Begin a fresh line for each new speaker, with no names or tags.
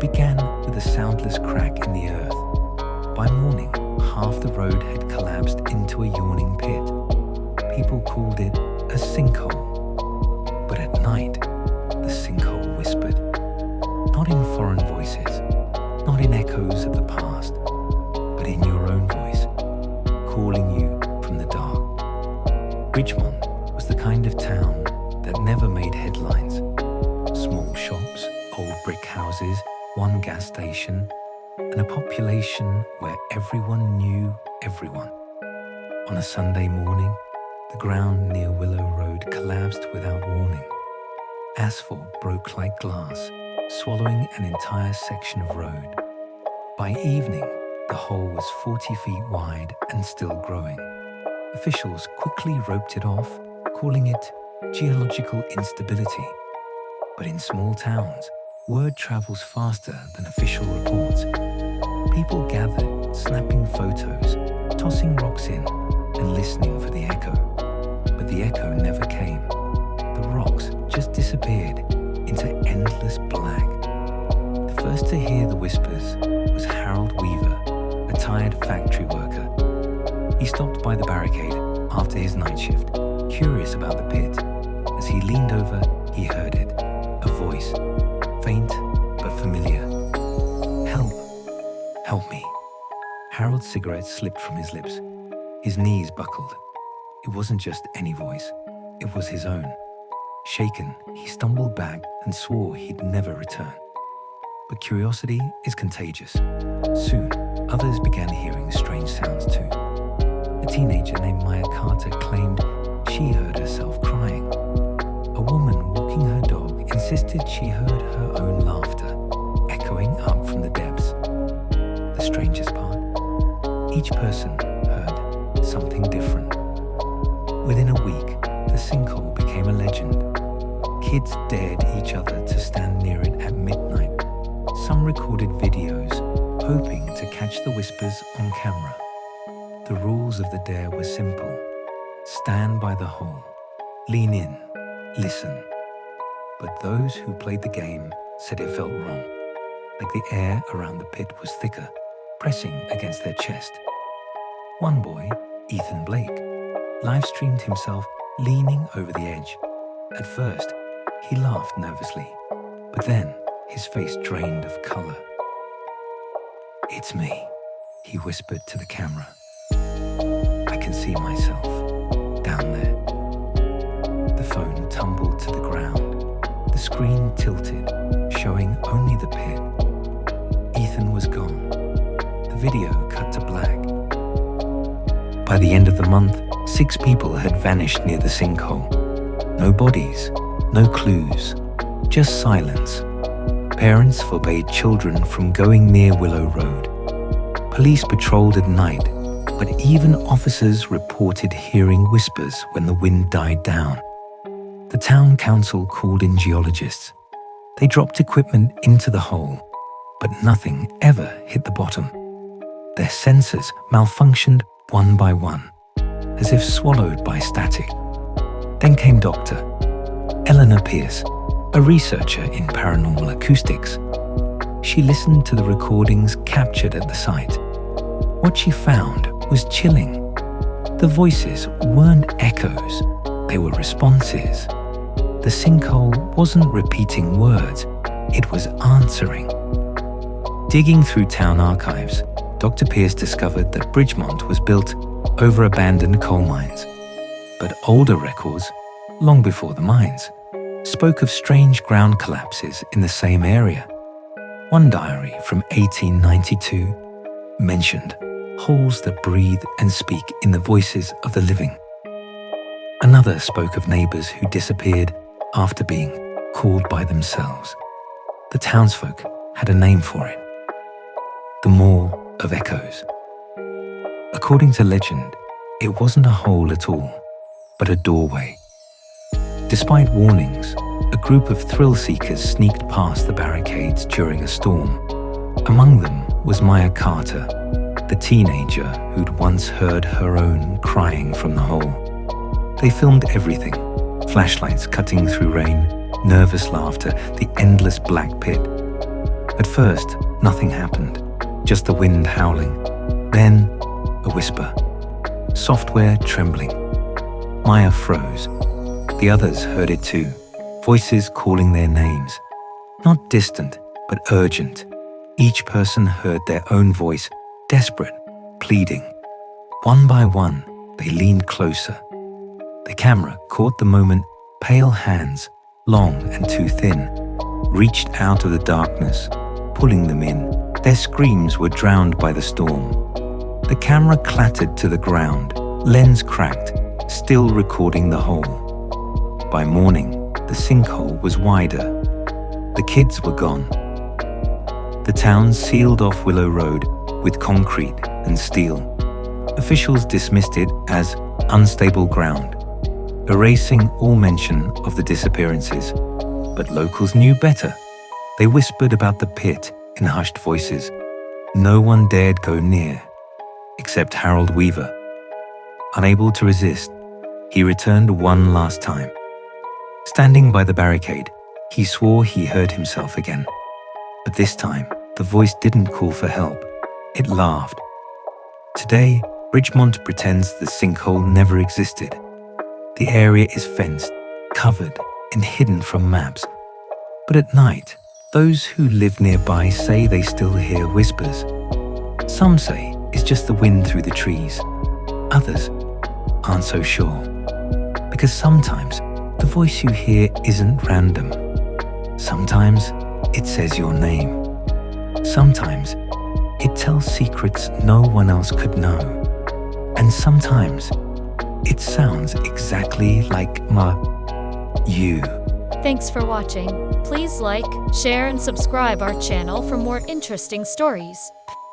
began with a soundless crack in the earth. By morning, half the road had collapsed into a yawning pit. People called it a sinkhole. But at night, the sinkhole whispered, not in foreign voices, not in echoes of the past, but in your own voice, calling you from the dark. Bridgemont was the kind of town that never made headlines. Small shops, old brick houses, one gas station, and a population where everyone knew everyone. On a Sunday morning, the ground near Willow Road collapsed without warning. Asphalt broke like glass, swallowing an entire section of road. By evening, the hole was 40 feet wide and still growing. Officials quickly roped it off, calling it geological instability. But in small towns, word travels faster than official reports. People gathered, snapping photos, tossing rocks in, and listening for the echo. But the echo never came. The rocks just disappeared into endless black. The first to hear the whispers was Harold Weaver, a tired factory worker. He stopped by the barricade after his night shift, curious about the pit. As he leaned over, he heard it, a voice, faint but familiar. Help! Help me. Harold's cigarette slipped from his lips. His knees buckled. It wasn't just any voice, it was his own. Shaken, he stumbled back and swore he'd never return. But curiosity is contagious. Soon, others began hearing strange sounds too. A teenager named Maya Carter claimed she heard herself crying. A woman walking her dog insisted she heard her own laughter, echoing up from the depths. The strangest part, each person heard something different. Within a week, the sinkhole became a legend. Kids dared each other to stand near it at midnight. Some recorded videos, hoping to catch the whispers on camera. The rules of the dare were simple. Stand by the hole, lean in, listen. But those who played the game said it felt wrong, like the air around the pit was thicker, pressing against their chest. One boy, Ethan Blake, live-streamed himself leaning over the edge. At first, he laughed nervously, but then his face drained of color. "It's me," he whispered to the camera. "I can see myself down there." The phone tumbled to the ground. The screen tilted, showing only the pit. Ethan was gone. The video cut to black. By the end of the month, 6 people had vanished near the sinkhole. No bodies, no clues, just silence. Parents forbade children from going near Willow Road. Police patrolled at night, but even officers reported hearing whispers when the wind died down. The town council called in geologists. They dropped equipment into the hole, but nothing ever hit the bottom. Their sensors malfunctioned one by one, as if swallowed by static. Then came Dr. Eleanor Pierce, a researcher in paranormal acoustics. She listened to the recordings captured at the site. What she found was chilling. The voices weren't echoes, they were responses. The sinkhole wasn't repeating words, it was answering. Digging through town archives, Dr. Pierce discovered that Bridgemont was built over abandoned coal mines. But older records, long before the mines, spoke of strange ground collapses in the same area. One diary from 1892 mentioned holes that breathe and speak in the voices of the living. Another spoke of neighbors who disappeared after being called by themselves. The townsfolk had a name for it: the Maw of Echoes. According to legend, it wasn't a hole at all, but a doorway. Despite warnings, a group of thrill-seekers sneaked past the barricades during a storm. Among them was Maya Carter, the teenager who'd once heard her own crying from the hole. They filmed everything: flashlights cutting through rain, nervous laughter, the endless black pit. At first, nothing happened, just the wind howling. Then, a whisper. Software trembling. Maya froze. The others heard it too, voices calling their names. Not distant, but urgent. Each person heard their own voice, desperate, pleading. One by one, they leaned closer. The camera caught the moment. Pale hands, long and too thin, reached out of the darkness, pulling them in. Their screams were drowned by the storm. The camera clattered to the ground, lens cracked, still recording the whole. By morning, the sinkhole was wider. The kids were gone. The town sealed off Willow Road with concrete and steel. Officials dismissed it as unstable ground, erasing all mention of the disappearances. But locals knew better. They whispered about the pit in hushed voices. No one dared go near, except Harold Weaver. Unable to resist, he returned one last time. Standing by the barricade, he swore he heard himself again. But this time, the voice didn't call for help. It laughed. Today, Bridgemont pretends the sinkhole never existed. The area is fenced, covered, and hidden from maps. But at night, those who live nearby say they still hear whispers. Some say it's just the wind through the trees. Others aren't so sure. Because sometimes the voice you hear isn't random. Sometimes it says your name. Sometimes it tells secrets no one else could know. And sometimes it sounds exactly like you.
Thanks for watching. Please like, share, and subscribe our channel for more interesting stories.